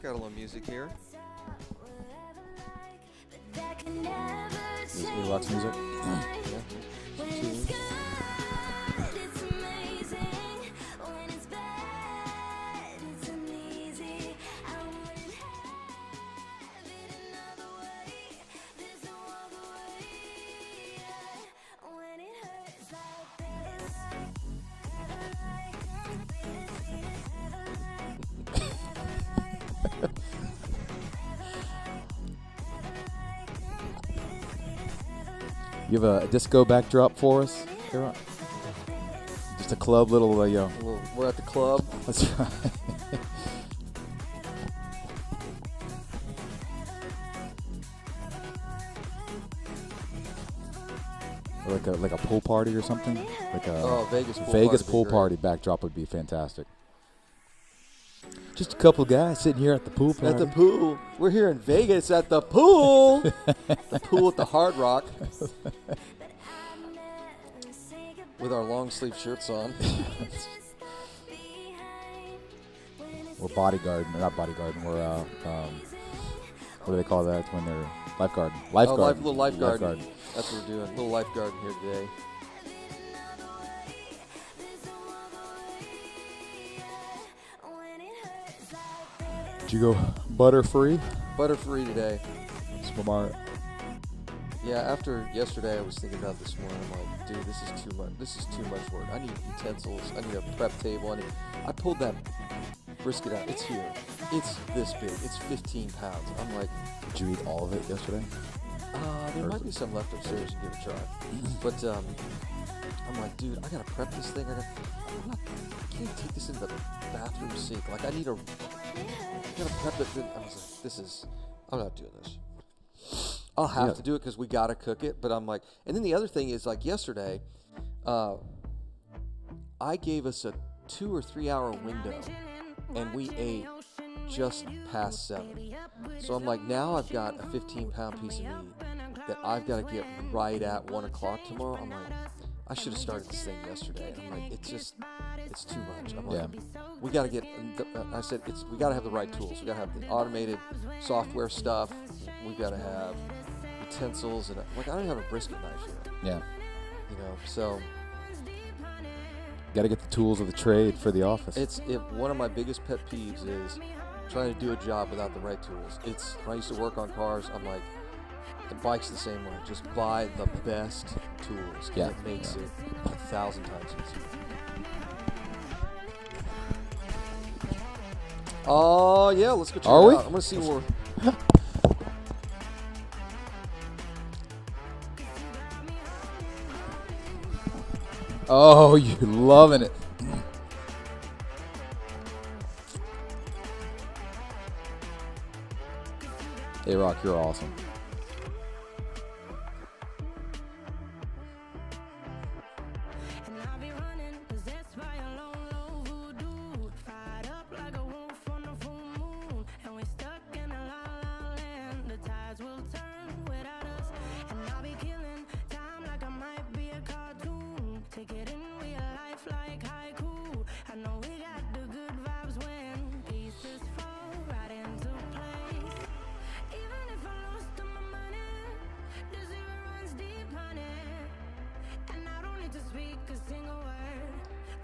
got a little music here. Is A-Rock's music? Yeah. You have a disco backdrop for us, A-Rock? Just a club little, We're at the club. That's right. like a pool party or something? Like a Vegas pool party backdrop would be fantastic. Just a couple guys sitting here at the pool party. At the pool. We're here in Vegas at the pool. The pool at the Hard Rock. With our long sleeve shirts on. We're bodyguarding. Not bodyguarding. We're, what do they call that when they're lifeguarding? Lifeguarding. Little lifeguarding. That's what we're doing. Little lifeguarding here today. Did you go butter-free? Butter-free today. Smart. Yeah, after yesterday, I was thinking about this morning. I'm like, dude, this is too much. This is too much work. I need utensils. I need a prep table. I pulled that brisket out. It's here. It's this big. It's 15 pounds. I'm like, did you eat all of it yesterday? There might be some left upstairs and give it a try. But I'm like, dude, I gotta prep this thing. I can't take this into the bathroom sink. Like, I gotta prep it. I was like, I'm not doing this. I'll have to do it because we gotta cook it. But I'm like, and then the other thing is, like, yesterday, I gave us a 2 or 3 hour window, and we ate just past 7. So I'm like, now I've got a 15-pound piece of meat that I've got to get right at 1 o'clock tomorrow. I'm like, I should have started this thing yesterday. I'm like, it's too much. I'm like, we got to get, I said, we got to have the right tools. We got to have the automated software stuff. We got to have utensils. And like, I don't have a brisket knife yet. Yeah. You know, so. Got to get the tools of the trade for the office. One of my biggest pet peeves is trying to do a job without the right tools. When I used to work on cars, I'm like, the bike's the same way. Just buy the best tools. Yeah. It makes it 1,000 times easier. Oh, yeah, let's go check it out. I'm going to see where... Oh, you're loving it. A-Rock, you're awesome.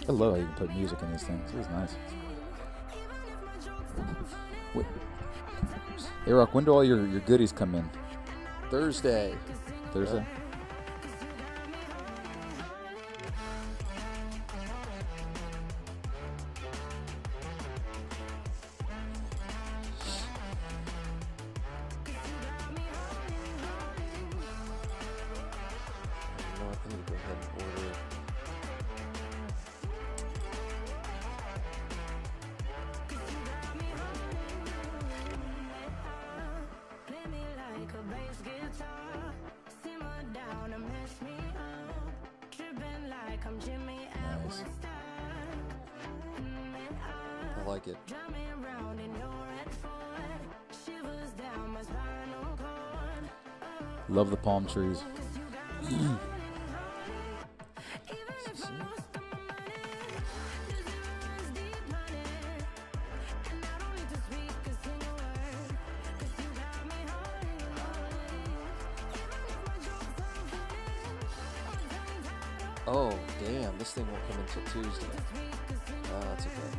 I love how you can put music in these things. It was nice. Hey, Rock, when do all your goodies come in? Thursday. Thursday? I like it. Love the palm trees. Oh, damn. This thing won't come until Tuesday. That's okay.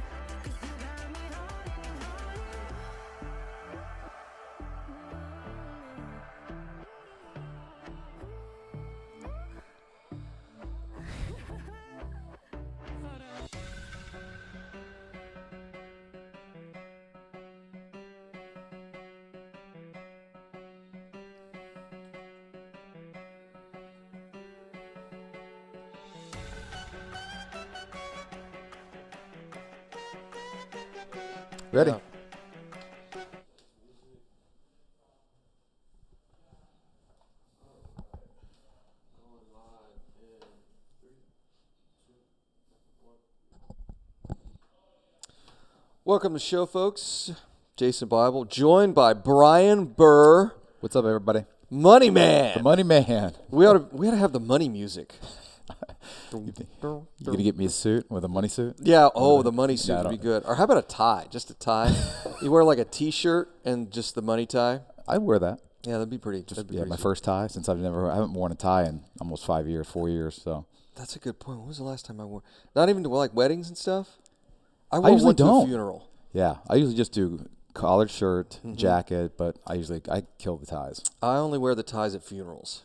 Ready? Yeah. Welcome to the show, folks. Jason Bible, joined by Brian Burr, What's up, everybody? Money Man. The Money Man. We ought to have the money music. You gonna get me a suit with a money suit? Yeah. Oh, the money suit No, I would be don't- good. Or how about a tie? Just a tie. You wear like a T-shirt and just the money tie. I'd wear that. Yeah, that'd be pretty. That'd be Yeah, pretty my sweet. first tie since I haven't worn a tie in almost 4 years. So That's a good point. When was the last time I wore? Not even to like weddings and stuff. I usually one to a don't. funeral. yeah, I usually just do collared shirt, Mm-hmm. jacket, but I kill the ties. I only wear the ties at funerals.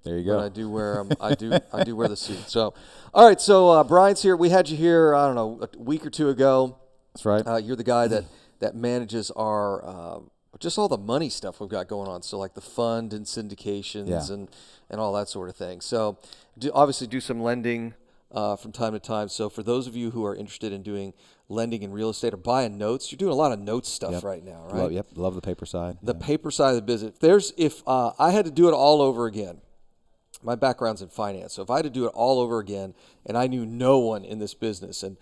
There you But go. I do wear I do wear the suit. So, all right. So Brian's here. We had you here. I don't know, a week or two ago. That's right. You're the guy that manages our just all the money stuff we've got going on. So like the fund and syndications Yeah. and all that sort of thing. So obviously do some lending from time to time. So for those of you who are interested in doing lending in real estate or buying notes, you're doing a lot of notes stuff Yep. right now, right? Love the paper side. The paper side of the business. If I had to do it all over again, my background's in finance. So if I had to do it all over again and I knew no one in this business and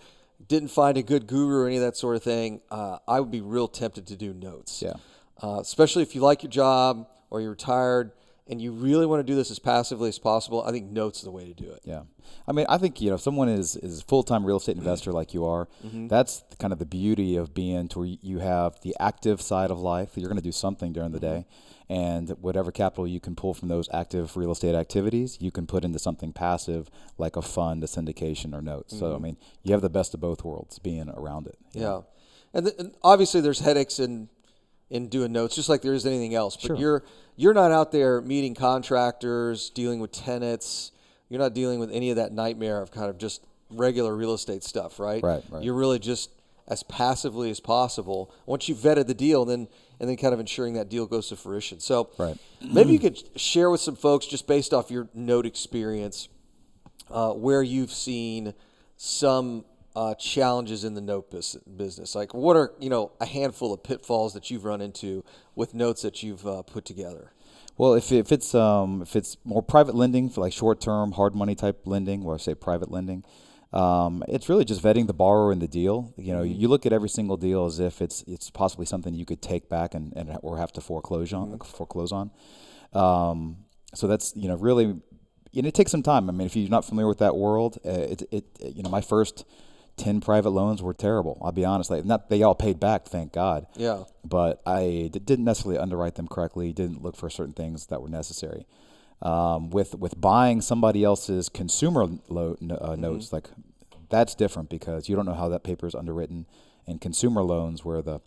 didn't find a good guru or any of that sort of thing, I would be real tempted to do notes. Yeah. Especially if you like your job or you're retired and you really want to do this as passively as possible, I think notes is the way to do it. Yeah. I mean, I think, if someone is a full-time real estate investor like you are, that's kind of the beauty of being to where you have the active side of life. You're going to do something during the day. And whatever capital you can pull from those active real estate activities, you can put into something passive like a fund, a syndication, or notes. So, I mean, you have the best of both worlds being around it. Yeah. And obviously there's headaches in doing notes, just like there is anything else. But Sure. you're not out there meeting contractors, dealing with tenants. You're not dealing with any of that nightmare of kind of just regular real estate stuff, right? Right. You're really just as passively as possible. Once you've vetted the deal, and then kind of ensuring that deal goes to fruition. So Right. maybe you could share with some folks, just based off your note experience, where you've seen some challenges in the note business. Like what are, a handful of pitfalls that you've run into with notes that you've put together? Well, if it's more private lending for like short-term hard money type lending, or I say private lending, it's really just vetting the borrower and the deal. You look at every single deal as if it's possibly something you could take back and or have to foreclose on. So that's really, and it takes some time. I mean, if you're not familiar with that world, my first 10 private loans were terrible. I'll be honest. Not they all paid back, thank God. Yeah. But I didn't necessarily underwrite them correctly. Didn't look for certain things that were necessary. With buying somebody else's consumer notes, like that's different because you don't know how that paper is underwritten. And consumer loans, where the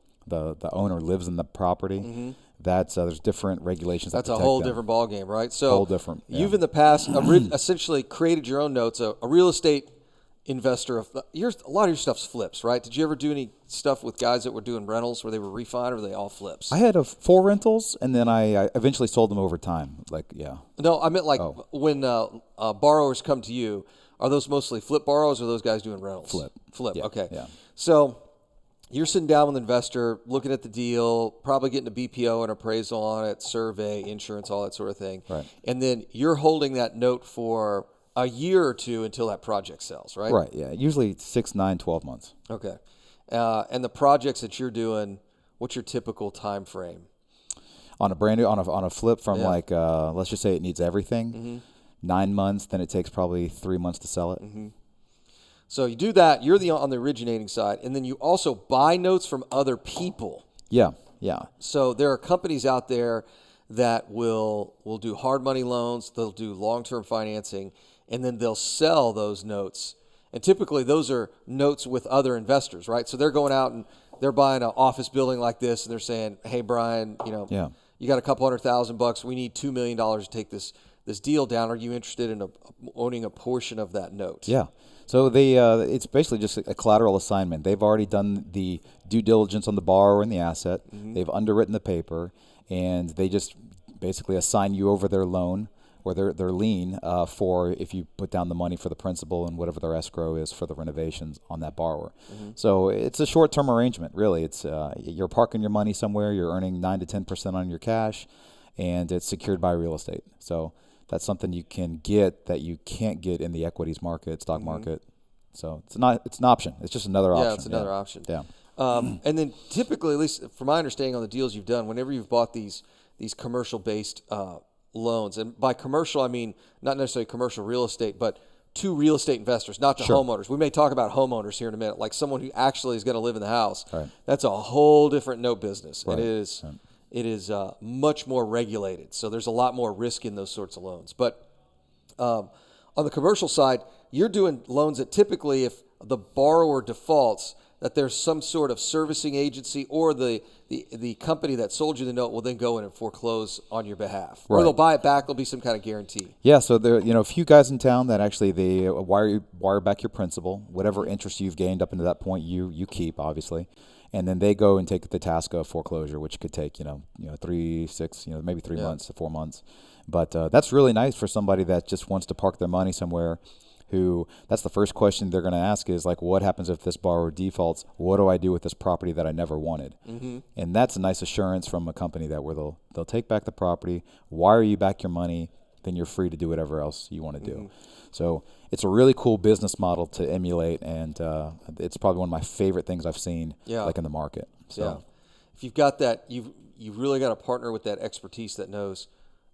owner lives in the property, that's there's different regulations. That's that a protect whole them. different ballgame, right? So Whole different, yeah. You've in the past essentially created your own notes. A real estate investor. A lot of your stuff's flips, right? Did you ever do any stuff with guys that were doing rentals where they were refined, or were they all flips? I had 4 rentals, and then I eventually sold them over time. No, I meant when borrowers come to you, are those mostly flip borrowers or are those guys doing rentals? Flip. Yeah, Okay. yeah. So you're sitting down with an investor, looking at the deal, probably getting a BPO and appraisal on it, survey, insurance, all that sort of thing. Right. And then you're holding that note for a year or two until that project sells, right? Right, yeah. Usually 6, 9, 12 months. Okay. And the projects that you're doing, what's your typical time frame? On a brand new, on a flip from Yeah. let's just say it needs everything, 9 months, then it takes probably 3 months to sell it. So you do that, you're on the originating side, and then you also buy notes from other people. Yeah. So there are companies out there that will do hard money loans, they'll do long-term financing, and then they'll sell those notes. And typically those are notes with other investors, right? So they're going out and they're buying an office building like this, and they're saying, "Hey, Brian, you got a couple $100,000. We need $2 million to take this deal down. Are you interested in owning a portion of that note?" Yeah. So it's basically just a collateral assignment. They've already done the due diligence on the borrower and the asset. They've underwritten the paper, and they just basically assign you over their loan or their lien for if you put down the money for the principal and whatever their escrow is for the renovations on that borrower. So it's a short-term arrangement, really. It's you're parking your money somewhere, you're earning 9 to 10% on your cash, and it's secured by real estate. So that's something you can get that you can't get in the equities market, stock market. So it's an option. It's just another option. Yeah, it's another option. Yeah. And then typically, at least from my understanding on the deals you've done, whenever you've bought these commercial-based loans, and by commercial I mean not necessarily commercial real estate, but to real estate investors, not to homeowners. We may talk about homeowners here in a minute, like someone who actually is going to live in the house. Right. That's a whole different note business, Right. and it is much more regulated. So there's a lot more risk in those sorts of loans. But on the commercial side, you're doing loans that typically, if the borrower defaults, that there's some sort of servicing agency or the company that sold you the note will then go in and foreclose on your behalf. Or they'll buy it back. There'll be some kind of guarantee. Yeah, so there a few guys in town that actually they wire back your principal, whatever interest you've gained up into that point you keep, obviously. And then they go and take the task of foreclosure, which could take 3, 6, maybe 3 months to 4 months. But that's really nice for somebody that just wants to park their money somewhere. Who that's the first question they're going to ask is like, what happens if this borrower defaults? What do I do with this property that I never wanted? And that's a nice assurance from a company that where they'll take back the property, wire you back your money, then you're free to do whatever else you want to do. So it's a really cool business model to emulate, and it's probably one of my favorite things I've seen like in the market. So if you've got that, you've really got to partner with that expertise that knows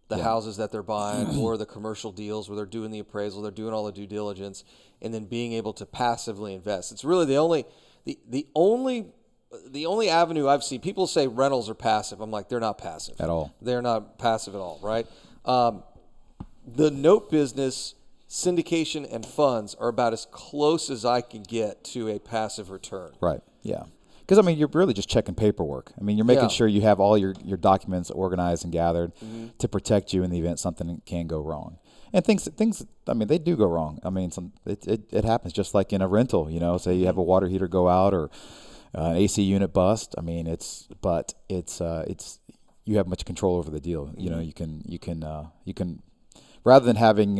the houses that they're buying or the commercial deals where they're doing the appraisal, they're doing all the due diligence, and then being able to passively invest. It's really the only avenue I've seen. People say rentals are passive. I'm like, they're not passive at all. They're not passive at all, right? The note business, syndication, and funds are about as close as I can get to a passive return. Right. Yeah. Because, you're really just checking paperwork. You're making sure you have all your documents organized and gathered to protect you in the event something can go wrong. And things, they do go wrong. It happens just like in a rental, say you have a water heater go out or an AC unit bust. It's you have much control over the deal. You can rather than having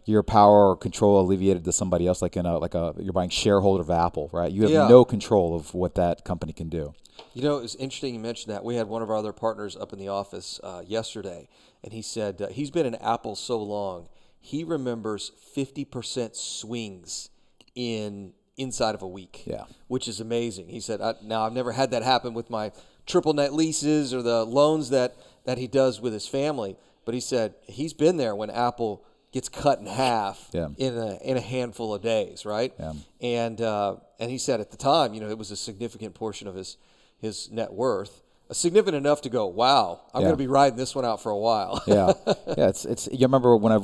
your power or control alleviated to somebody else, like you're buying shareholder of Apple, right? You have no control of what that company can do. It's interesting you mentioned that. We had one of our other partners up in the office yesterday, and he said he's been in Apple so long, he remembers 50% swings inside of a week. Yeah, which is amazing. He said, now I've never had that happen with my triple net leases or the loans that he does with his family, but he said he's been there when Apple gets cut in half in a handful of days, right? Yeah. And he said at the time, it was a significant portion of his net worth, significant enough to go, wow, I'm going to be riding this one out for a while. Yeah. It's. You remember when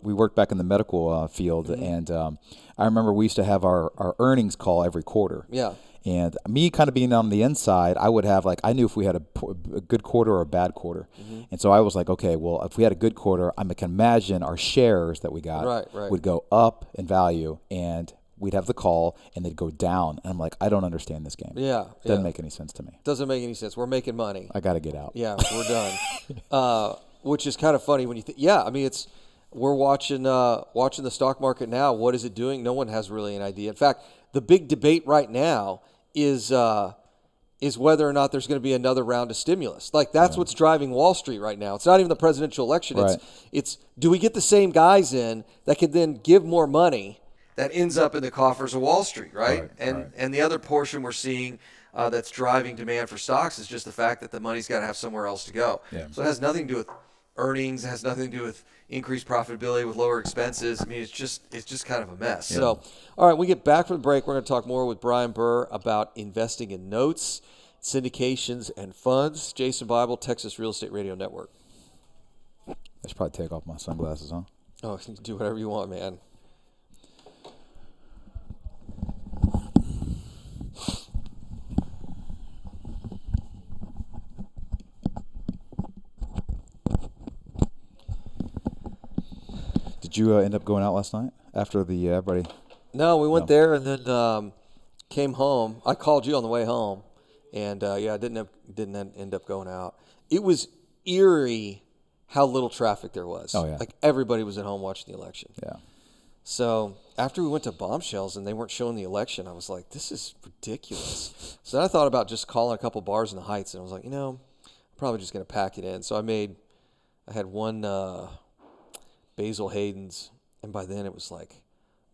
we worked back in the medical field, and I remember we used to have our earnings call every quarter. Yeah. And me kind of being on the inside, I would have I knew if we had a good quarter or a bad quarter. And so I was like, okay, well, if we had a good quarter, I can imagine our shares that we got would go up in value, and we'd have the call, and they'd go down. And I'm like, I don't understand this game. Doesn't make any sense to me. Doesn't make any sense. We're making money. I got to get out. Yeah, we're done. Which is kind of funny when you think, we're watching the stock market now. What is it doing? No one has really an idea. In fact, the big debate right now is whether or not there's going to be another round of stimulus. Like that's what's driving Wall Street right now. It's not even the presidential election. Right. It's do we get the same guys in that could then give more money that ends up in the coffers of Wall Street, right? And the other portion we're seeing that's driving demand for stocks is just the fact that the money's got to have somewhere else to go. Yeah. So it has nothing to do with earnings. It has nothing to do with increased profitability, with lower expenses. It's just kind of a mess. Yeah. So, all right, we get back from the break. We're going to talk more with Brian Burr about investing in notes, syndications, and funds. Jason Bible, Texas Real Estate Radio Network. I should probably take off my sunglasses, huh? Oh, you can do whatever you want, man. Did you end up going out last night after the everybody? No, we went No. there and then came home. I called you on the way home, and I didn't end up going out. It was eerie how little traffic there was. Oh, yeah. Like everybody was at home watching the election. Yeah. So after we went to Bombshells and they weren't showing the election, I was like, this is ridiculous. So then I thought about just calling a couple bars in the Heights, and I was like, I'm probably just going to pack it in. So I had one Basil Hayden's, and by then it was like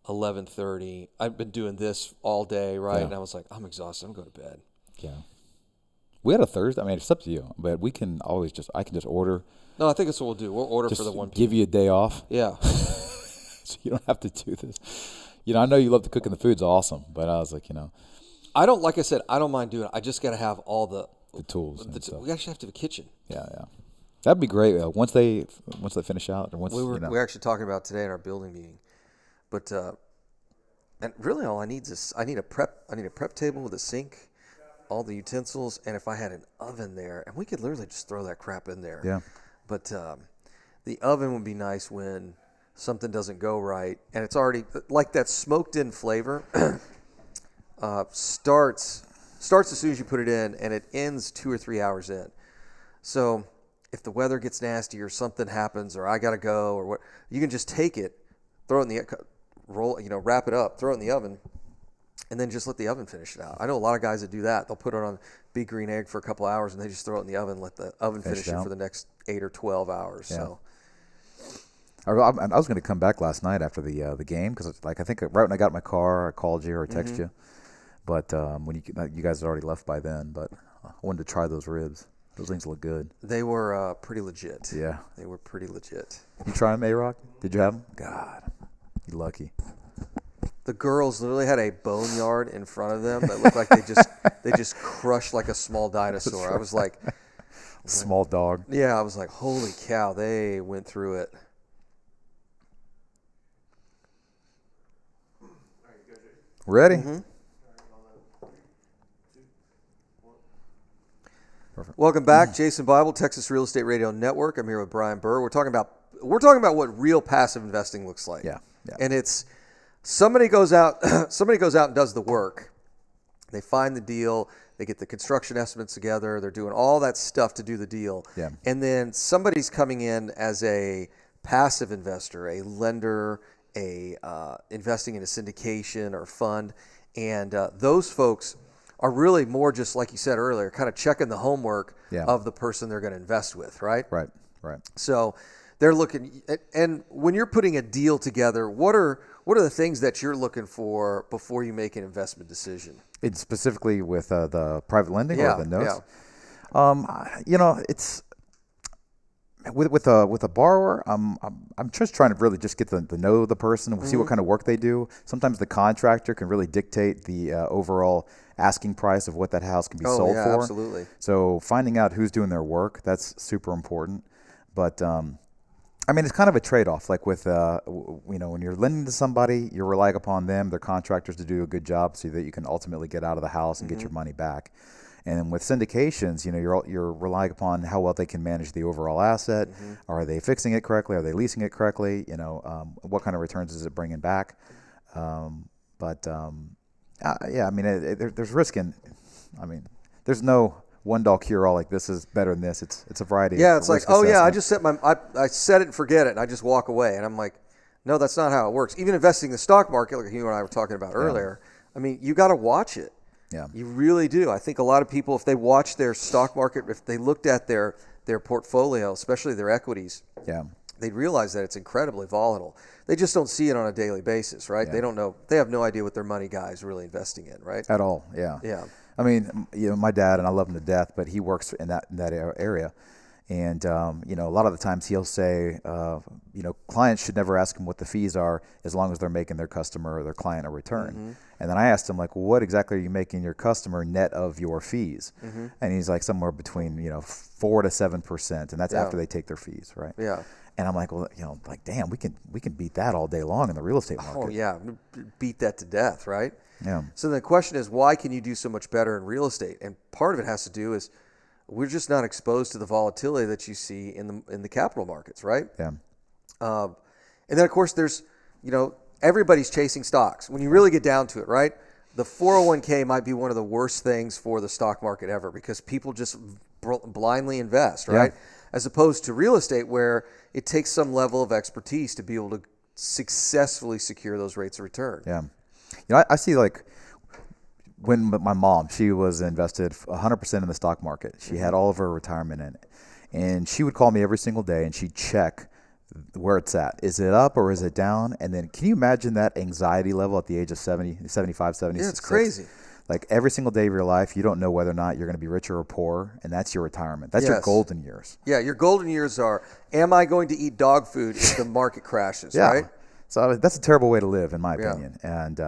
11:30. I've been doing this all day, right? Yeah. And I was like, I'm exhausted. I'm going to bed. Yeah. We had a Thursday. I mean, it's up to you, but we can always I can just order. No, I think that's what we'll do. We'll order Just for the 1 p.m. give you a day off. Yeah. So you don't have to do this. I know you love to cook and the food's awesome, but I was like, I don't, like I said, I don't mind doing it. I just got to have all the tools and stuff. we actually have to have a kitchen. Yeah, yeah. That'd be great. Once they finish out, or once We were actually talking about today in our building meeting, but and really all I need is I need a prep table with a sink, all the utensils, and if I had an oven there, and we could literally just throw that crap in there. Yeah. But the oven would be nice when something doesn't go right, and it's already like that smoked in flavor starts as soon as you put it in, and it ends 2 or 3 hours in. So if the weather gets nasty or something happens or I got to go or what, you can just take it, throw it in the wrap it up, throw it in the oven, and then just let the oven finish it out. I know a lot of guys that do that. They'll put it on big green egg for a couple hours and they just throw it in the oven, let the oven finish it for the next 8 or 12 hours. Yeah. So I was going to come back last night after the game because I think right when I got in my car, I called you or texted you. But when you guys had already left by then, but I wanted to try those ribs. Those things look good. They were pretty legit. Yeah. They were pretty legit. You try them, A-Rock? Did you have them? God, you lucky. The girls literally had a boneyard in front of them that looked like they just crushed like a small dinosaur. I was like, small dog. Yeah, I was like, holy cow, they went through it. Ready? Mm-hmm. Perfect. Welcome back, Jason Bible, Texas Real Estate Radio Network. I'm here with Brian Burr. We're talking about what real passive investing looks like. Yeah. And it's somebody goes out and does the work. They find the deal, they get the construction estimates together, they're doing all that stuff to do the deal. Yeah. And then somebody's coming in as a passive investor, a lender, investing in a syndication or fund, and those folks are really more just like you said earlier, kind of checking the homework of the person they're going to invest with, right? Right. So they're looking, and when you're putting a deal together, what are the things that you're looking for before you make an investment decision? It's specifically with the private lending or the notes. Yeah. It's with a borrower. I'm just trying to really just get to know the person and see what kind of work they do. Sometimes the contractor can really dictate the overall asking price of what that house can be sold for. Absolutely. So finding out who's doing their work, that's super important. But it's kind of a trade-off. Like with when you're lending to somebody, you're relying upon them, their contractors, to do a good job so that you can ultimately get out of the house and get your money back. And then with syndications, you're relying upon how well they can manage the overall asset. Are they fixing it correctly? Are they leasing it correctly? What kind of returns is it bringing back? There's risk in. There's no one-all cure-all. Like this is better than this. It's a variety. Yeah, of it's like, risk I assessment. just I set it and forget it, and I just walk away, and I'm like, no, that's not how it works. Even investing in the stock market, like you and I were talking about earlier, you got to watch it. Yeah. You really do. I think a lot of people, if they watch their stock market, if they looked at their portfolio, especially their equities, they'd realize that it's incredibly volatile. They just don't see it on a daily basis, right? Yeah. They don't know. They have no idea what their money guy is really investing in, right? At all, yeah. Yeah. My dad, and I love him to death, but he works in that area. And, a lot of the times he'll say, clients should never ask him what the fees are as long as they're making their customer or their client a return. And then I asked him, like, well, what exactly are you making your customer net of your fees? And he's like, somewhere between, 4 to 7%. And that's after they take their fees, right? Yeah. And I'm like, well, damn, we can beat that all day long in the real estate market. Oh, yeah. Beat that to death, right? Yeah. So the question is, why can you do so much better in real estate? And part of it has to do is we're just not exposed to the volatility that you see in the capital markets, right? Yeah. And then, of course, there's, everybody's chasing stocks. When you really get down to it, right? The 401k might be one of the worst things for the stock market ever because people just blindly invest, right? Yeah. As opposed to real estate where it takes some level of expertise to be able to successfully secure those rates of return. Yeah. I see, like, when my mom, she was invested 100% in the stock market. She had all of her retirement in it. And she would call me every single day and she'd check where it's at. Is it up or is it down? And then can you imagine that anxiety level at the age of 70, 75, 76? Yeah, it's crazy. Like every single day of your life, you don't know whether or not you're going to be richer or poor, and that's your retirement. That's your golden years. Yeah, your golden years are, am I going to eat dog food if the market crashes, right? So that's a terrible way to live, in my opinion. And,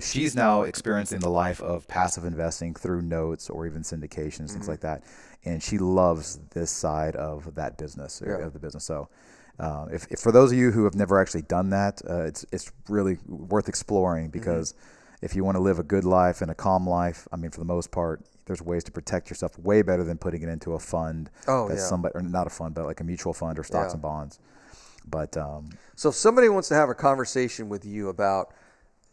she's now experiencing the life of passive investing through notes or even syndications, things like that. And she loves this side of that business, of the business. So if for those of you who have never actually done that, it's really worth exploring because if you want to live a good life and a calm life, I mean, for the most part, there's ways to protect yourself way better than putting it into a fund. Somebody, or not a fund, but like a mutual fund or stocks and bonds. But so if somebody wants to have a conversation with you about,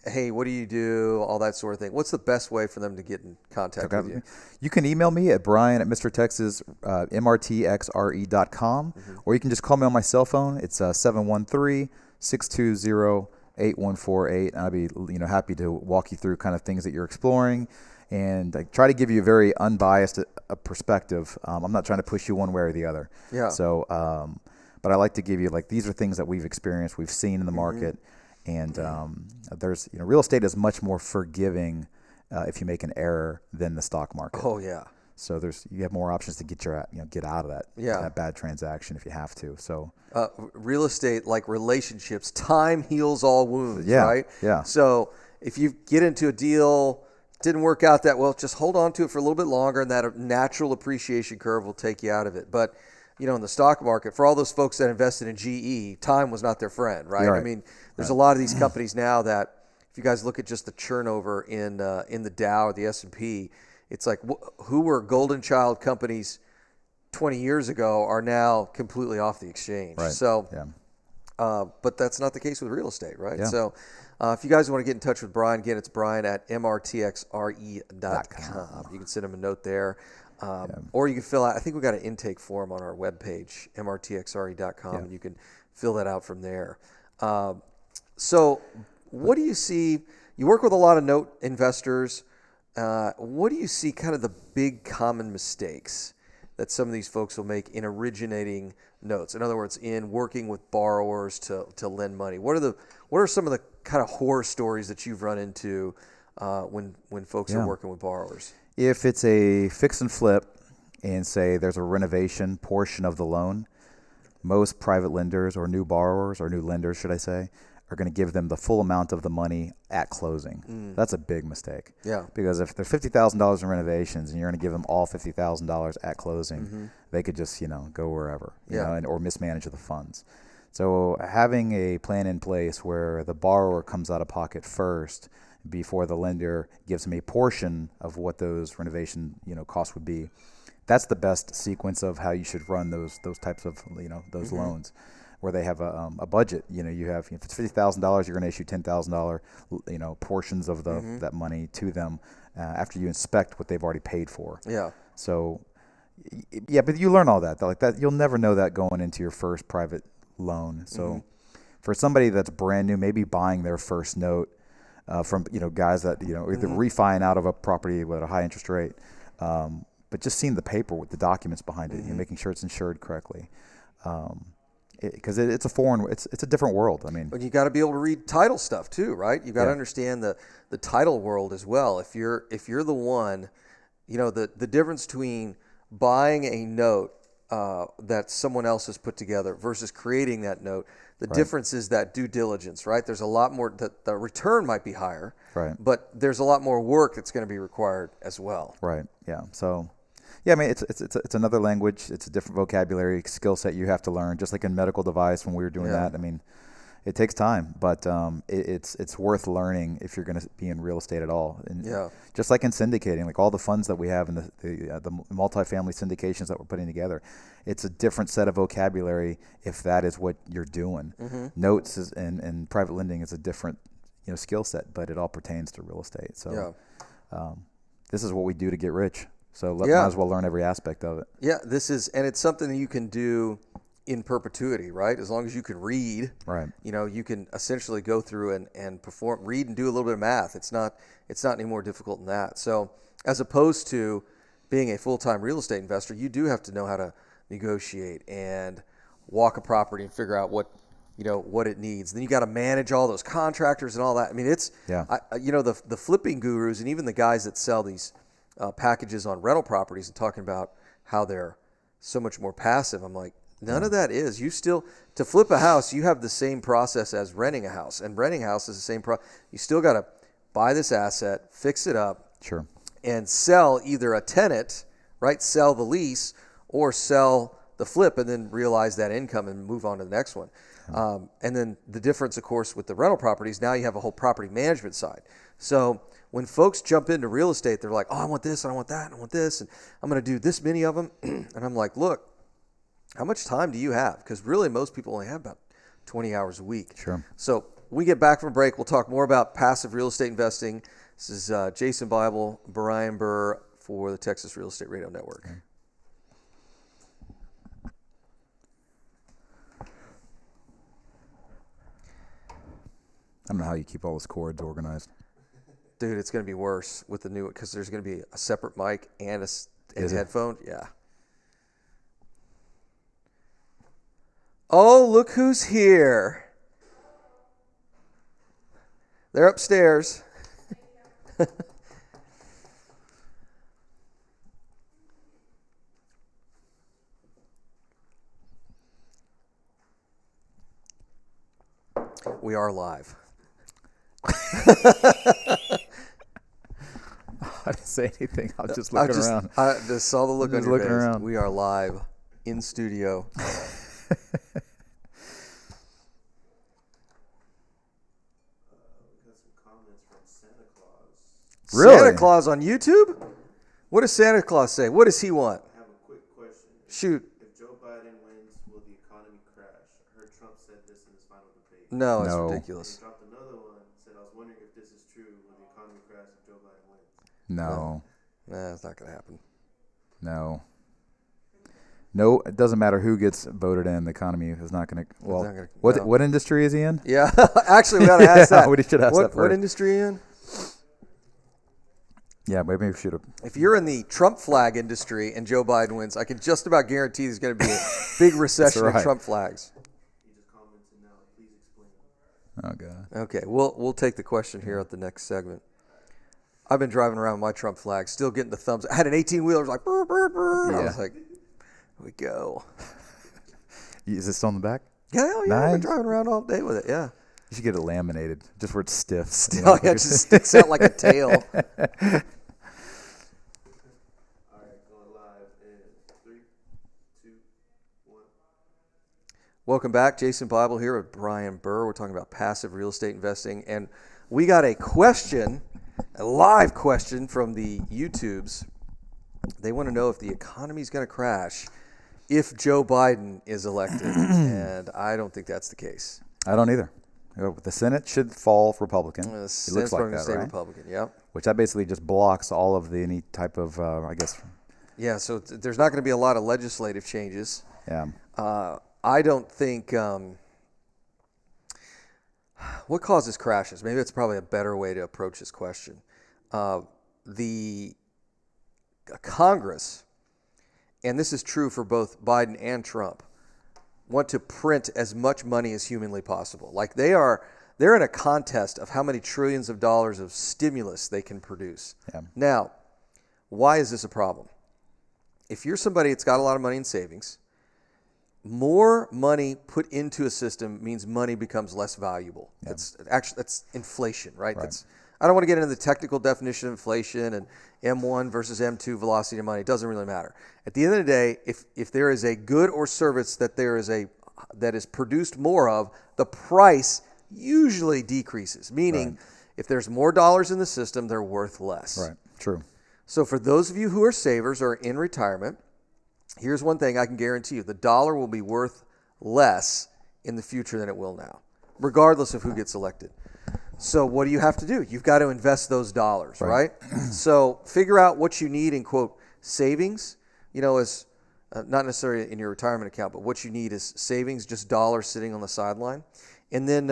hey, what do you do, all that sort of thing, what's the best way for them to get in contact with you? You can email me at brian@mrtexas.mrtxre.com, or you can just call me on my cell phone. It's 713-620-8148. I'd be happy to walk you through kind of things that you're exploring and I try to give you a very unbiased perspective. I'm not trying to push you one way or the other. Yeah. So, but I like to give you, like, these are things that we've experienced, we've seen in the market, and there's real estate is much more forgiving if you make an error than the stock market. Oh yeah. So you have more options to get get out of that bad transaction if you have to. So real estate, like relationships, time heals all wounds, yeah, right? Yeah. So if you get into a deal, didn't work out that well, just hold on to it for a little bit longer, and that natural appreciation curve will take you out of it. But in the stock market, for all those folks that invested in GE, time was not their friend, right? Right. I mean, there's a lot of these companies now that, if you guys look at just the turnover in the Dow or the S&P, it's like who were golden child companies 20 years ago are now completely off the exchange. Right. So, yeah. But that's not the case with real estate, right? Yeah. So if you guys want to get in touch with Brian, again, it's brian@mrtxre.com. You can send him a note there. Or you can fill out, I think we got an intake form on our webpage, mrtxre.com, and you can fill that out from there. So what do you see? You work with a lot of note investors. What do you see kind of the big common mistakes that some of these folks will make in originating notes? In other words, in working with borrowers to lend money. What are some of the kind of horror stories that you've run into when folks are working with borrowers? If it's a fix and flip and say there's a renovation portion of the loan, most private lenders or new borrowers or new lenders, should I say, are going to give them the full amount of the money at closing. That's a big mistake. Yeah. Because if there's $50,000 in renovations and you're going to give them all $50,000 at closing, they could just, go wherever, or mismanage the funds. So having a plan in place where the borrower comes out of pocket first before the lender gives them a portion of what those renovation, costs would be, that's the best sequence of how you should run those types of, those loans, where they have a budget. You have, if it's $50,000, you're going to issue $10,000, portions of that money to them after you inspect what they've already paid for. Yeah. So, yeah, but you learn all that. Like that, you'll never know that going into your first private loan. So, for somebody that's brand new, maybe buying their first note from guys that either refining out of a property with a high interest rate, but just seeing the paper with the documents behind it, making sure it's insured correctly. Because it's a different world. I mean, but you got to be able to read title stuff too, right? You got to understand the title world as well. If you're the one, the difference between buying a note that someone else has put together versus creating that note. The difference is that due diligence, right? There's a lot more, the return might be higher, but there's a lot more work that's going to be required as well. Right. Yeah. So, yeah, I mean, it's another language. It's a different vocabulary, skill set you have to learn. Just like in medical device when we were doing that. I mean, it takes time, but it's worth learning if you're going to be in real estate at all. And just like in syndicating, like all the funds that we have in the multifamily syndications that we're putting together, it's a different set of vocabulary if that is what you're doing. Notes and private lending is a different skill set, but it all pertains to real estate. So this is what we do to get rich. So might as well learn every aspect of it. Yeah, and it's something that you can do in perpetuity, right? As long as you can read, you can essentially go through and perform, read and do a little bit of math. It's not any more difficult than that. So as opposed to being a full-time real estate investor, you do have to know how to negotiate and walk a property and figure out what it needs. Then you got to manage all those contractors and all that. I mean, it's, the flipping gurus and even the guys that sell these packages on rental properties and talking about how they're so much more passive. I'm like, none of that is. You still, to flip a house, you have the same process as renting a house. And renting a house is the same process. You still got to buy this asset, fix it up, and sell either a tenant, right? Sell the lease or sell the flip and then realize that income and move on to the next one. And then the difference, of course, with the rental properties, now you have a whole property management side. So when folks jump into real estate, they're like, oh, I want this, and I want that, and I want this, and I'm going to do this many of them. And I'm like, look, how much time do you have? Because really most people only have about 20 hours a week. So when we get back from break, we'll talk more about passive real estate investing. This is Jason Bible, Brian Burr for the Texas Real Estate Radio Network. I don't know how you keep all those cords organized. Dude, it's going to be worse with the new, because there's going to be a separate mic and a headphone. Yeah. Oh, look who's here. They're upstairs. We are live. I didn't say anything. I was just looking around. I just saw the look on your face. Around. We are live in studio. Really? Santa Claus on YouTube? What does Santa Claus say? What does he want? I have a quick question. Shoot. If Joe Biden wins, will the economy crash? I heard Trump said this in his final debate. No, it's ridiculous. He dropped another one, said, I was wondering if this is true. Will the economy crash if Joe Biden wins? No. Nah, it's not going to happen. No. No, it doesn't matter who gets voted in. The economy is not going to. Well, what industry is he in? Yeah, actually, we got to ask that. We should ask that first. What industry are you in? Yeah, maybe we should have. If you're in the Trump flag industry and Joe Biden wins, I can just about guarantee there's going to be a big recession of Trump flags. He just commented now. Please explain. Oh, God. Okay, we'll take the question here at the next segment. I've been driving around with my Trump flag, still getting the thumbs. I had an 18-wheeler, like, burr, burr, burr. I was like, here we go. Is it still on the back? Yeah, nice. I've been driving around all day with it, yeah. You should get it laminated, just where it's stiff. Still, it just sticks out like a tail. All right, going live in 3, 2, 1. Welcome back. Jason Bible here with Brian Burr. We're talking about passive real estate investing. And we got a question, a live question from the YouTubes. They want to know if the economy is going to crash if Joe Biden is elected. And I don't think that's the case. I don't either. The Senate should fall Republican. The It looks like that, right? Republican, yep. Which that basically just blocks all of any type of, I guess. Yeah, so there's not going to be a lot of legislative changes. Yeah. I don't think. What causes crashes? Maybe it's probably a better way to approach this question. The Congress, and this is true for both Biden and Trump, want to print as much money as humanly possible. Like they're in a contest of how many trillions of dollars of stimulus they can produce. Yeah. Now, why is this a problem? if you're somebody that's got a lot of money in savings, more money put into a system means money becomes less valuable. Yeah. That's inflation, right? I don't want to get into the technical definition of inflation and M1 versus M2 velocity of money. It doesn't really matter. At the end of the day, if there is a good or service that is produced more of, the price usually decreases. Meaning, if there's more dollars in the system, they're worth less. Right. True. So for those of you who are savers or in retirement, here's one thing I can guarantee you. The dollar will be worth less in the future than it will now, regardless of who gets elected. So what do you have to do? You've got to invest those dollars, right? So figure out what you need in, quote, savings, as not necessarily in your retirement account, but what you need is savings, just dollars sitting on the sideline. And then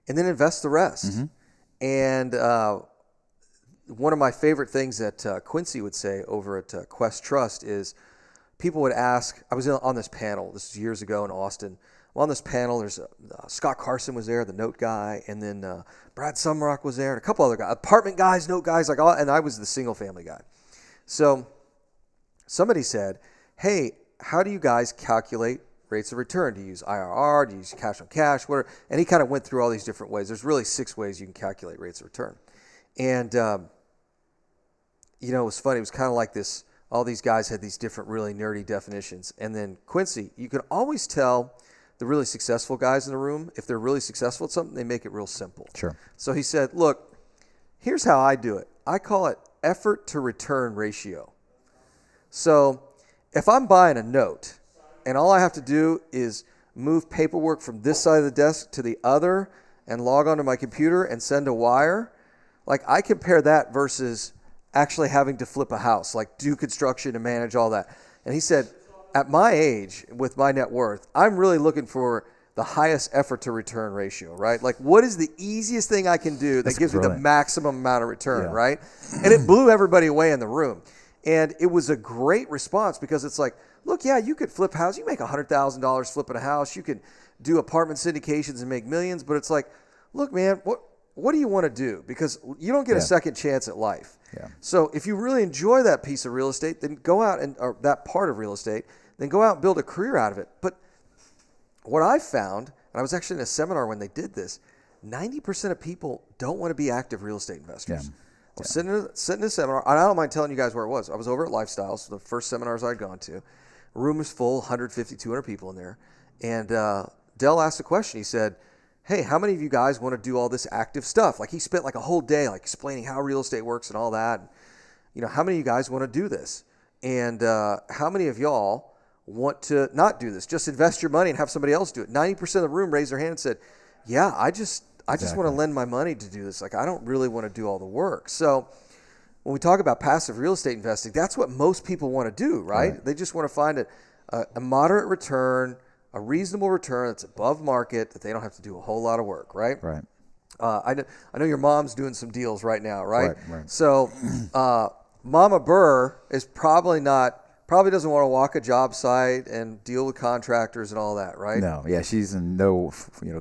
invest the rest. Mm-hmm. And one of my favorite things that Quincy would say over at Quest Trust is people would ask, I was on this panel, this was years ago in Austin. On this panel, there's Scott Carson was there, the note guy, and then Brad Sumrock was there, and a couple other guys, apartment guys, note guys, and I was the single family guy. So somebody said, hey, how do you guys calculate rates of return? Do you use IRR? Do you use cash on cash? Whatever. And he kind of went through all these different ways. There's really 6 ways you can calculate rates of return. And, it was funny. It was kind of like this. All these guys had these different really nerdy definitions. And then Quincy, you can always tell the really successful guys in the room, if they're really successful at something, they make it real simple. Sure. So he said, look, here's how I do it. I call it effort to return ratio. So if I'm buying a note and all I have to do is move paperwork from this side of the desk to the other and log onto my computer and send a wire, like I compare that versus actually having to flip a house, like do construction and manage all that. And he said, at my age, with my net worth, I'm really looking for the highest effort to return ratio, right? Like what is the easiest thing I can do that gives me the maximum amount of return, right? And it blew everybody away in the room. And it was a great response because it's like, look, yeah, you could flip house. You make $100,000 flipping a house. You could do apartment syndications and make millions. But it's like, look, man, what do you want to do? Because you don't get a second chance at life. Yeah. So if you really enjoy that piece of real estate, then go out or that part of real estate, then go out and build a career out of it. But what I found, and I was actually in a seminar when they did this, 90% of people don't want to be active real estate investors. Yeah. I was sitting in a seminar, and I don't mind telling you guys where it was. I was over at Lifestyles, the first seminars I'd gone to. Room was full, 150, 200 people in there. And Dell asked a question. He said, hey, how many of you guys want to do all this active stuff? Like he spent like a whole day like explaining how real estate works and all that. And, how many of you guys want to do this? And how many of y'all want to not do this? Just invest your money and have somebody else do it. 90% of the room raised their hand and said, yeah, I just want to lend my money to do this. Like I don't really want to do all the work. So when we talk about passive real estate investing, that's what most people want to do, right? They just want to find a moderate return, a reasonable return that's above market, that they don't have to do a whole lot of work, right? Right. I know your mom's doing some deals right now, right? Right. So Mama Burr is probably doesn't want to walk a job site and deal with contractors and all that, right? No, yeah, she's in no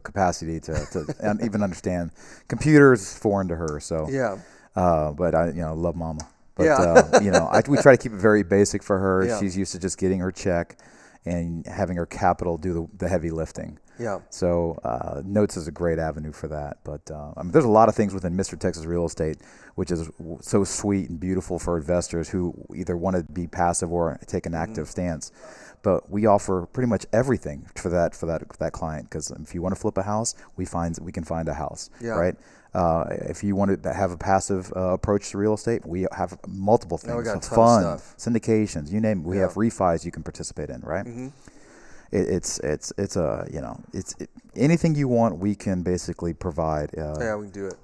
capacity to even understand. Computers foreign to her, so yeah. But I love Mama. But we try to keep it very basic for her. Yeah. She's used to just getting her check and having her capital do the heavy lifting. Yeah. So notes is a great avenue for that. But there's a lot of things within Mr. Texas Real Estate, which is so sweet and beautiful for investors who either want to be passive or take an active stance. But we offer pretty much everything for that client, because if you want to flip a house, we can find a house, right? If you want to have a passive approach to real estate, we have multiple things. We got a ton fund, of stuff. Syndications, you name it. We have refis you can participate in, right? Mm-hmm. It's anything you want, we can basically provide. We can do it.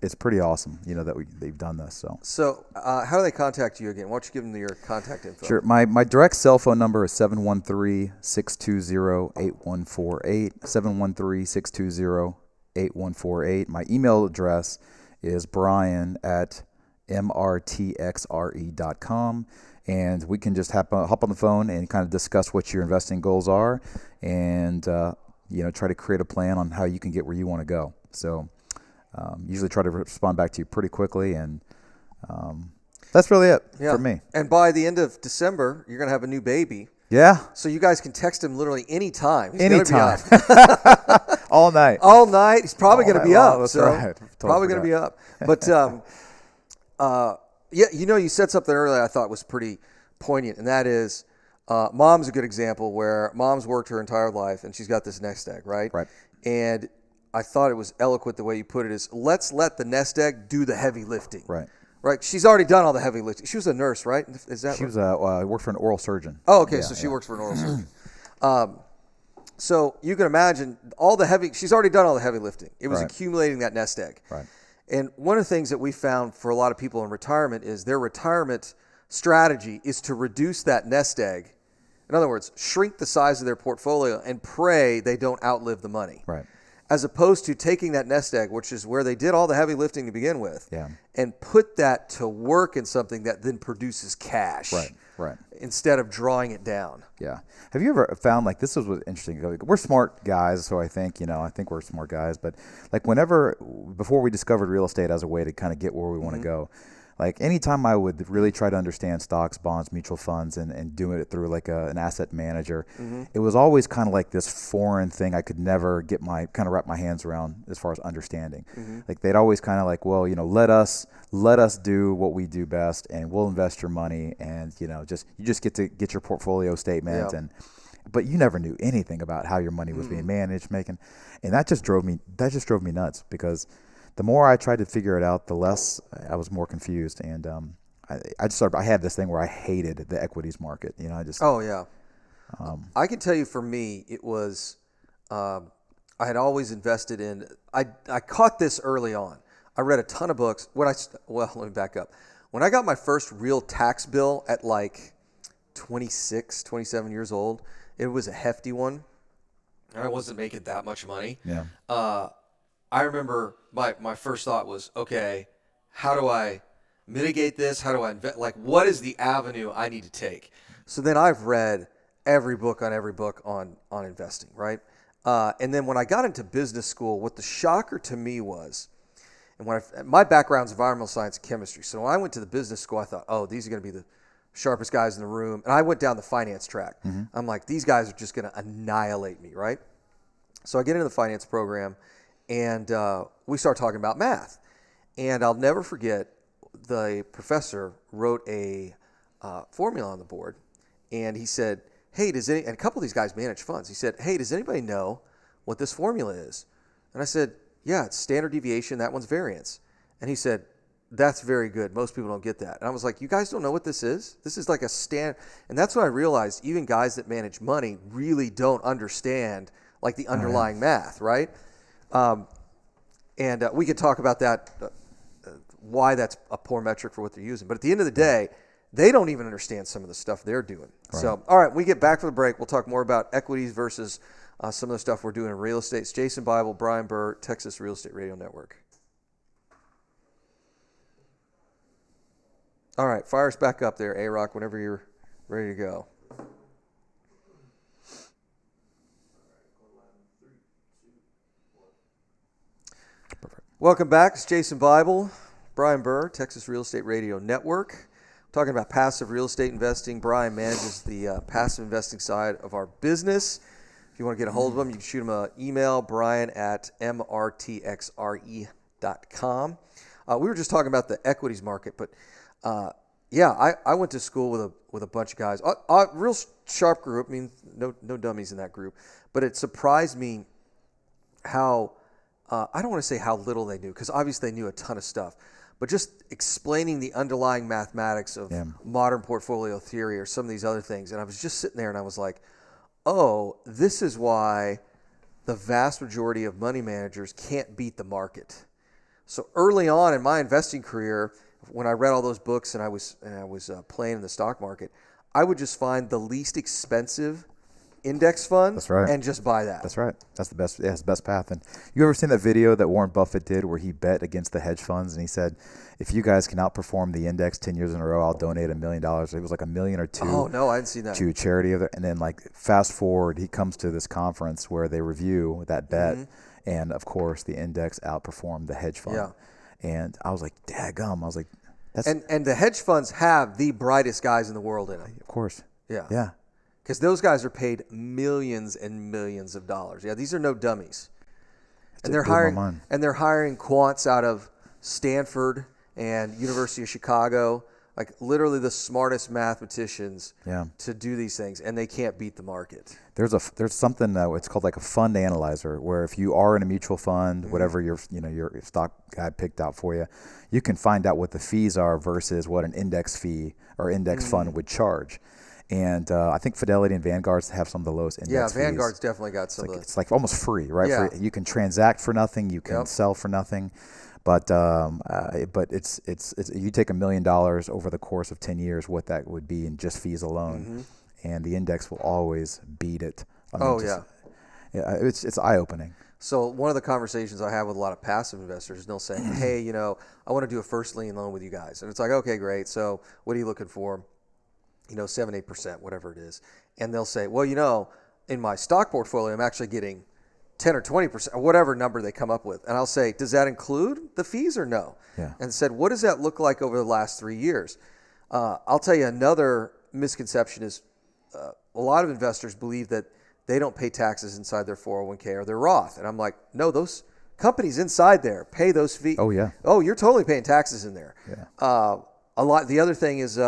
It's pretty awesome, that they've done this. So how do they contact you again? Why don't you give them your contact info? Sure. My direct cell phone number is 713-620-8148. 713-620-8148. My email address is brian@mrtxre.com. And we can just hop on the phone and kind of discuss what your investing goals are, and try to create a plan on how you can get where you want to go. So usually try to respond back to you pretty quickly. And That's really it Yeah. for me. And by the end of December, you're going to have a new baby. Yeah. So you guys can text him literally anytime. He's Anytime. gonna be up. All night. All night. He's probably All going to night be long. up. That's so right. Totally probably going to be up. But yeah, you said something earlier I thought was pretty poignant, and that is mom's a good example where mom's worked her entire life and she's got this nest egg, right? Right. And I thought it was eloquent the way you put it is let's let the nest egg do the heavy lifting. Right. Right. She's already done all the heavy lifting. She was a nurse, right? Is that She right? was worked for an oral surgeon. Oh, okay. Yeah, So she works for an oral surgeon. So you can imagine she's already done all the heavy lifting. It was Right. accumulating that nest egg. Right. And one of the things that we found for a lot of people in retirement is their retirement strategy is to reduce that nest egg. In other words, shrink the size of their portfolio and pray they don't outlive the money. Right. As opposed to taking that nest egg, which is where they did all the heavy lifting to begin with, Yeah. and put that to work in something that then produces cash. Right. Right. Instead of drawing it down. Yeah. Have you ever found, like, this was what's interesting. We're smart guys, so I think we're smart guys. But, like, before we discovered real estate as a way to kind of get where we want to go, like, anytime I would really try to understand stocks, bonds, mutual funds, and doing it through, like, an asset manager, it was always kind of like this foreign thing I could never wrap my hands around as far as understanding. Like, they'd always kind of like, well, let us do what we do best, and we'll invest your money, and you just get to get your portfolio statement, but you never knew anything about how your money was being managed, and that just drove me nuts, because the more I tried to figure it out, the less I was more confused, and I had this thing where I hated the equities market. Oh yeah. I can tell you, for me, it was I had always invested in. I caught this early on. I read a ton of books. Let me back up. When I got my first real tax bill at like 26, 27 years old, it was a hefty one. And I wasn't making that much money. Yeah. I remember my first thought was, okay, how do I mitigate this? How do I invest? Like, what is the avenue I need to take? So then I've read every book on investing, right? And then when I got into business school, what the shocker to me was, and my background's environmental science and chemistry. So when I went to the business school, I thought, oh, these are going to be the sharpest guys in the room. And I went down the finance track. I'm like, these guys are just going to annihilate me, right? So I get into the finance program, and we start talking about math. And I'll never forget, the professor wrote a formula on the board, and he said, hey, and a couple of these guys manage funds. He said, hey, does anybody know what this formula is? And I said, yeah, it's standard deviation. That one's variance. And he said, that's very good. Most people don't get that. And I was like, you guys don't know what this is? This is like a stand. And that's when I realized even guys that manage money really don't understand like the underlying math, right? And we could talk about that, why that's a poor metric for what they're using. But at the end of the day, they don't even understand some of the stuff they're doing. Right. So, all right, we get back from the break. We'll talk more about equities versus some of the stuff we're doing in real estate. It's Jason Bible, Brian Burr, Texas Real Estate Radio Network. All right, fire us back up there, A-Rock, whenever you're ready to go. Perfect. Welcome back. It's Jason Bible, Brian Burr, Texas Real Estate Radio Network. Talking about passive real estate investing. Brian manages the passive investing side of our business. If you want to get a hold of him, you can shoot him an email, brian@mrtxre.com. We were just talking about the equities market, but I went to school with a bunch of guys, real sharp group. I mean, no dummies in that group, but it surprised me how I don't want to say how little they knew, because obviously they knew a ton of stuff, but just explaining the underlying mathematics of modern portfolio theory or some of these other things. And I was just sitting there and I was like, oh, this is why the vast majority of money managers can't beat the market. So early on in my investing career, when I read all those books and I was playing in the stock market, I would just find the least expensive index fund. That's right. And just buy that. That's right. That's the best. Yeah, it's the best path. And you ever seen that video that Warren Buffett did where he bet against the hedge funds and he said, if you guys can outperform the index 10 years in a row, I'll donate $1 million. It was like $1 million or $2 million. Oh no, I hadn't seen that. To charity of it. And then like fast forward, he comes to this conference where they review that bet, and of course the index outperformed the hedge fund. Yeah. And I was like, daggum. I was like, And the hedge funds have the brightest guys in the world in them. Of course. Yeah. Yeah. Because those guys are paid millions and millions of dollars. Yeah, these are no dummies. And they're hiring quants out of Stanford and University of Chicago, like literally the smartest mathematicians to do these things, and they can't beat the market. There's something it's called like a fund analyzer, where if you are in a mutual fund, whatever your stock guy picked out for you, you can find out what the fees are versus what an index fee or index fund would charge. And I think Fidelity and Vanguard have some of the lowest index fees. Yeah, Vanguard's definitely got some of those. It's like almost free, right? Yeah. You can transact for nothing, you can sell for nothing, but it's you take $1 million over the course of 10 years, what that would be in just fees alone, and the index will always beat it. It's eye opening. So one of the conversations I have with a lot of passive investors, they'll say, "Hey, I want to do a first lien loan with you guys," and it's like, "Okay, great. So what are you looking for?" 7-8%, whatever it is. And they'll say, well, in my stock portfolio, I'm actually getting 10 or 20%, or whatever number they come up with. And I'll say, does that include the fees or no? Yeah. And said, what does that look like over the last 3 years? I'll tell you another misconception is a lot of investors believe that they don't pay taxes inside their 401k or their Roth. And I'm like, no, those companies inside there pay those fees. Oh, yeah. Oh, you're totally paying taxes in there. Yeah. The other thing is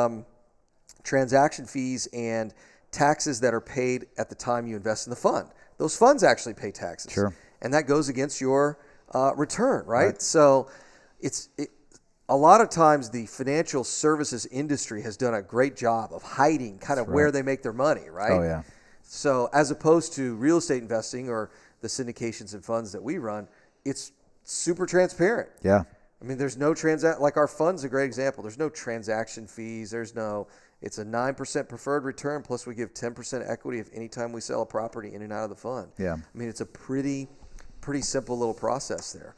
transaction fees and taxes that are paid at the time you invest in the fund. Those funds actually pay taxes. Sure. And that goes against your return, right? So a lot of times the financial services industry has done a great job of hiding kind of where they make their money, right? Oh, yeah. So as opposed to real estate investing or the syndications and funds that we run, it's super transparent. Yeah. I mean, there's no like our fund's a great example. There's no transaction fees. It's a 9% preferred return, plus we give 10% equity if anytime we sell a property in and out of the fund. Yeah. I mean, it's a pretty simple little process there.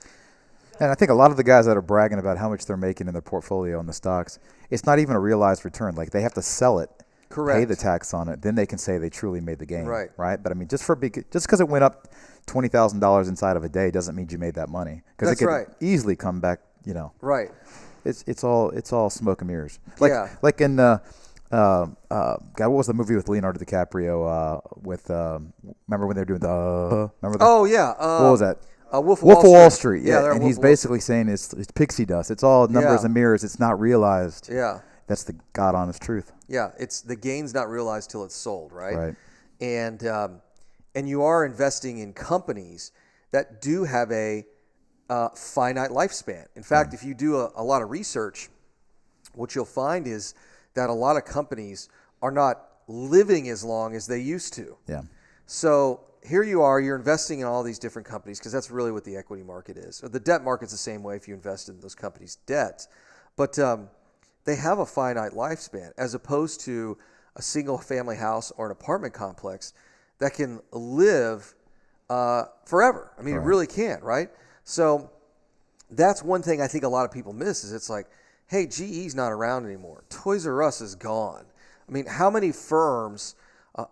And I think a lot of the guys that are bragging about how much they're making in their portfolio in the stocks, it's not even a realized return. Like they have to sell it, pay the tax on it, then they can say they truly made the gain. Right. But I mean, just because it went up $20,000 inside of a day doesn't mean you made that money, because it could easily come back. Right. It's all smoke and mirrors. Like in God, what was the movie with Leonardo DiCaprio? Remember when they were doing remember that? Oh yeah. What was that? Wolf of Wall Street. Yeah, and he's Wall basically saying it's pixie dust. It's all numbers and mirrors. It's not realized. Yeah. That's the God honest truth. Yeah, it's the gain's not realized till it's sold, right? Right. And you are investing in companies that do have a finite lifespan. In fact, if you do a lot of research, what you'll find is that a lot of companies are not living as long as they used to. Yeah. So here you are, you're investing in all these different companies, because that's really what the equity market is. The debt market's the same way if you invest in those companies' debt. But they have a finite lifespan, as opposed to a single family house or an apartment complex that can live forever. I mean, it really can, right? So that's one thing I think a lot of people miss, is it's like, hey, GE's not around anymore. Toys R Us is gone. I mean, how many firms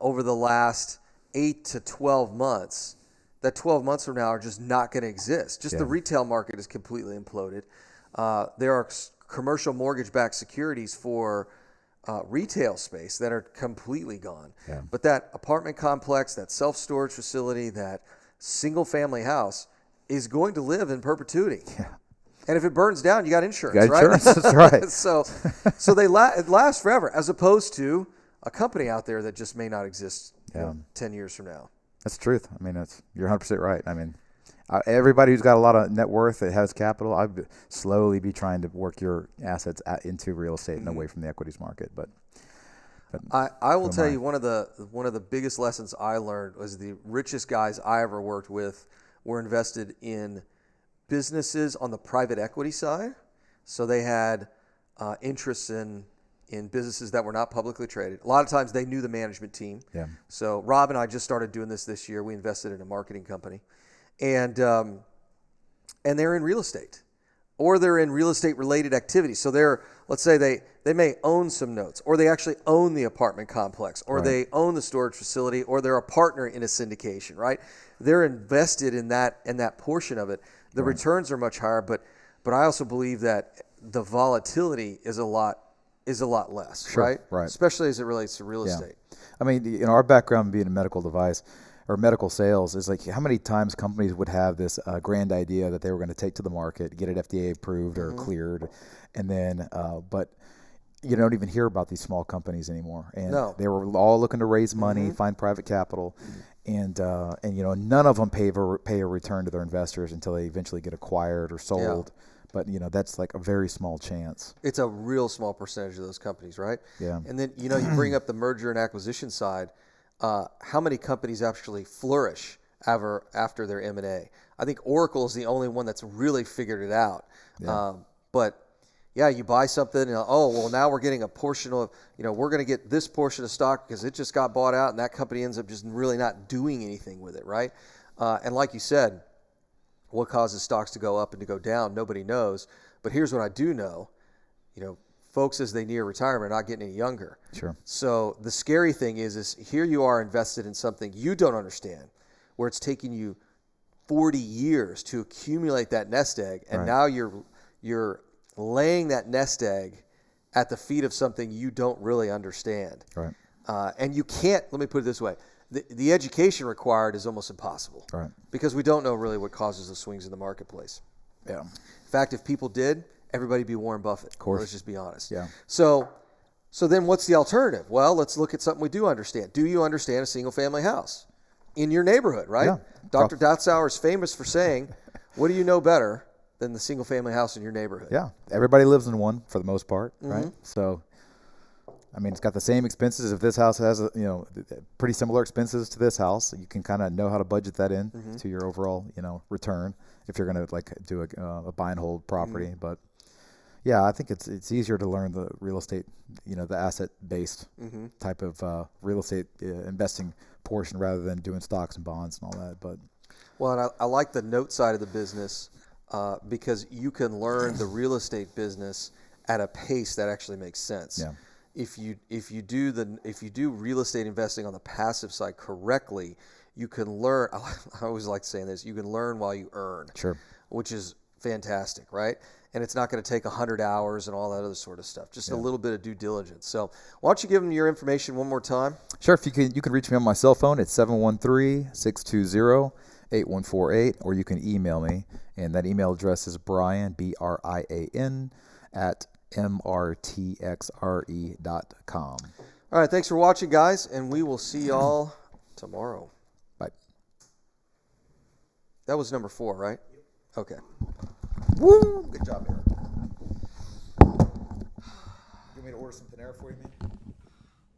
over the last 8 to 12 months that 12 months from now are just not going to exist? Just the retail market is completely imploded. There are commercial mortgage-backed securities for retail space that are completely gone. Yeah. But that apartment complex, that self-storage facility, that single-family house is going to live in perpetuity. Yeah. And if it burns down, you got insurance, insurance, that's right. So it lasts forever, as opposed to a company out there that just may not exist 10 years from now. That's the truth. I mean, you're 100% right. I mean, everybody who's got a lot of net worth that has capital, I'd slowly be trying to work your assets into real estate and away from the equities market. But I will tell you, one of the biggest lessons I learned was the richest guys I ever worked with were invested in businesses on the private equity side. So they had interests in businesses that were not publicly traded. A lot of times they knew the management team. Yeah. So Rob and I just started doing this year. We invested in a marketing company. And they're in real estate, or they're in real estate related activities. So let's say they may own some notes, or they actually own the apartment complex, or they own the storage facility, or they're a partner in a syndication, right? They're invested in that portion of it. The returns are much higher, but I also believe that the volatility is a lot less, Sure, right? right. Especially as it relates to real Yeah. estate. I mean, our background being in medical device or medical sales is like how many times companies would have this grand idea that they were going to take to the market, get it FDA approved or cleared, and then, but you don't even hear about these small companies anymore. And No. they were all looking to raise money, find private capital, and none of them pay a return to their investors until they eventually get acquired or sold. But that's like a very small chance. It's a real small percentage of those companies, right? Yeah. And then, you bring up the merger and acquisition side. How many companies actually flourish after their M&A? I think Oracle is the only one that's really figured it out. Yeah. But yeah, you buy something and, now we're getting a portion of, we're going to get this portion of stock because it just got bought out and that company ends up just really not doing anything with it, right? And like you said, what causes stocks to go up and to go down, nobody knows. But here's what I do know. Folks, as they near retirement, are not getting any younger. Sure. So the scary thing is here you are invested in something you don't understand, where it's taking you 40 years to accumulate that nest egg, and now you're laying that nest egg at the feet of something you don't really understand. Right. And you can't, let me put it this way, the education required is almost impossible. Right. Because we don't know really what causes the swings in the marketplace. Yeah. In fact, if people did, everybody'd be Warren Buffett. Of course. Let's just be honest. Yeah. So then what's the alternative? Well, let's look at something we do understand. Do you understand a single family house in your neighborhood, right? Yeah. Dr. Dotzauer is famous for saying, what do you know better than the single family house in your neighborhood? Yeah. Everybody lives in one for the most part, right? So, I mean, it's got the same expenses. If this house has, pretty similar expenses to this house, you can kind of know how to budget that in to your overall, return if you're going to like do a buy and hold property. But yeah, I think it's easier to learn the real estate, the asset-based type of real estate investing portion rather than doing stocks and bonds and all that. But well, and I like the note side of the business because you can learn the real estate business at a pace that actually makes sense. Yeah. If you do real estate investing on the passive side correctly, you can learn. I always like saying this: you can learn while you earn. Sure. Which is fantastic, right? And it's not going to take 100 hours and all that other sort of stuff. Just a little bit of due diligence. So why don't you give them your information one more time? Sure. If you can reach me on my cell phone. It's 713-620-8148, or you can email me, and that email address is Brian, BRIAN, at mrtxre.com. All right, thanks for watching, guys, and we will see y'all tomorrow. Bye. That was number 4, right? Okay. Woo! Good job, Eric. You want me to order some Panera for you, man?